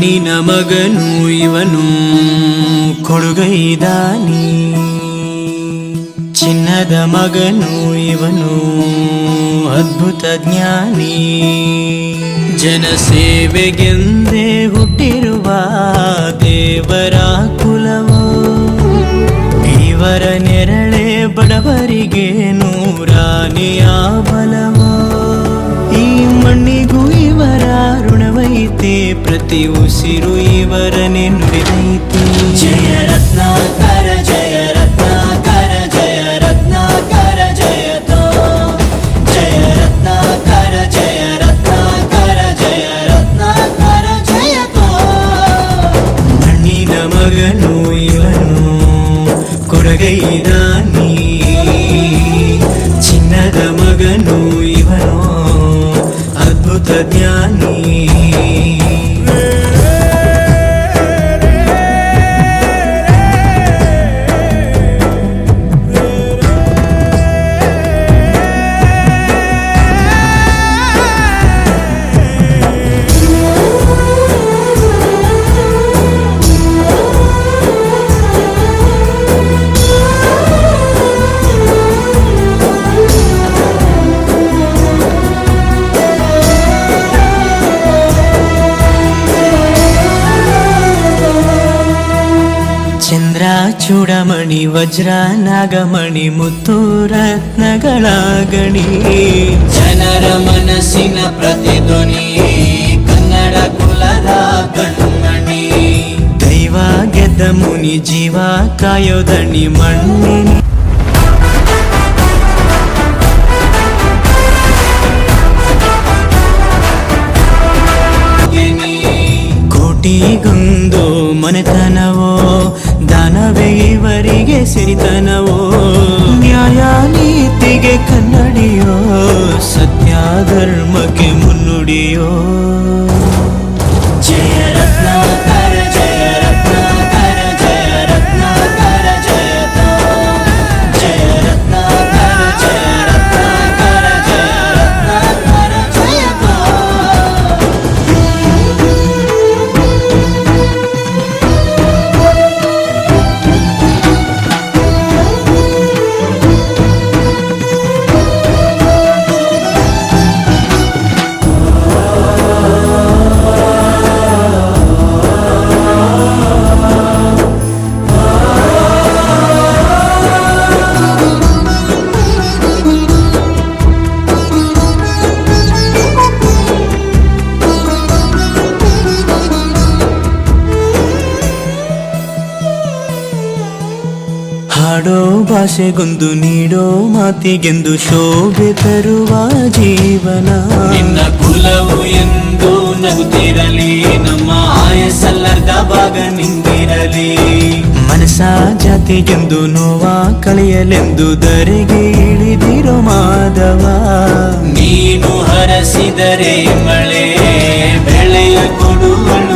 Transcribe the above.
ಮಣ್ಣಿನ ಮಗನು ಇವನು ಕೊಡುಗೈದಾನಿ, ಚಿನ್ನದ ಮಗನು ಇವನು ಅದ್ಭುತ ಜ್ಞಾನಿ. ಜನಸೇವೆಗೆಂದೇ ಹುಟ್ಟಿರುವ ದೇವರ ಕುಲವೋ, ಇವರ ನೆರಳೆ ಬಡವರಿಗೆ ನೂರಾನೆಯ ಬಲವೋ. ಈ ಮಣ್ಣಿಗೂ ಇವರ ಋಣವೈತೆ, ಪ್ರತಿ ಉಸಿರು ಇವರನ್ನೇ ನುಡಿದೈತೆ. ಜಯ ರತ್ನಾಕರ ಜಯ ರತ್ನಾಕರ ಜಯ ರತ್ನಾಕರ ಜಯತೋ, ಜಯ ರತ್ನಾಕರ ಜಯ ರತ್ನಾಕರ ಜಯ ರತ್ನಾಕರ ಜಯತೋ. ಮಣ್ಣಿನ ಮಗನು ಇವನು ಕೊಡುಗೈದಾನಿ, ಚಿನ್ನದ ಮಗನು ಇವನು ಅದ್ಭುತ ಜ್ಞಾನಿ. ಚಂದ್ರ ಚೂಡಮಣಿ ವಜ್ರ ನಾಗಮಣಿ ಮುತ್ತು ರತ್ನಗಳ ಗಣಿ, ಜನರ ಮನಸ್ಸಿನ ಪ್ರತಿಧ್ವನಿ ಕನ್ನಡ ಕುಲದ ಕಣ್ಮಣಿ. ದೈವ ಗೆದ್ದ ಮುನಿ ಜೀವ ಕಾಯೋದಣಿ ಮಣ್ಣಿನ ಕೋಟಿಗೊಂದು ಮನೆತನವೋ, ದಾನವೇ ಇವರಿಗೆ ಸಿರಿತನವೋ. ನ್ಯಾಯ ನೀತಿಗೆ ಕನ್ನಡಿಯೋ, ಸತ್ಯ ಧರ್ಮಕ್ಕೆ ಮುನ್ನುಡಿಯೋ. ಜಯ ರತ್ನಾಕರ ಜಯ ರತ್ನಾಕರ ಜಯ ರತ್ನಾಕರ ಜಯತೋ, ಜಯ ರತ್ನಾಕರ ಜಯ ರತ್ನಾಕರ ಜಯ ರತ್ನಾಕರ ಜಯತೋ. ಹಾಡೋ ಭಾಷೆಗೊಂದು ನೀಡೋ ಮಾತಿಗೆಂದು ಶೋಭೆ ತರುವ ಜೀವನ. ನಿನ್ನ ಕುಲವು ಎಂದು ನಗುತ್ತಿರಲಿ, ನಮ್ಮ ಆಯಸ್ಸಲ್ಲದ ಭಾಗ ನಿಂದಿರಲಿ. ಮನಸ ಜಾತಿಗೆಂದು ನೋವ ಕಳೆಯಲೆಂದು ಧರೆಗೆ ಇಳಿದಿರೋ ಮಾಧವ. ನೀನು ಹರಸಿದರೆ ಮಳೆ ಬೆಳೆಯ ಕೊಡುವಳು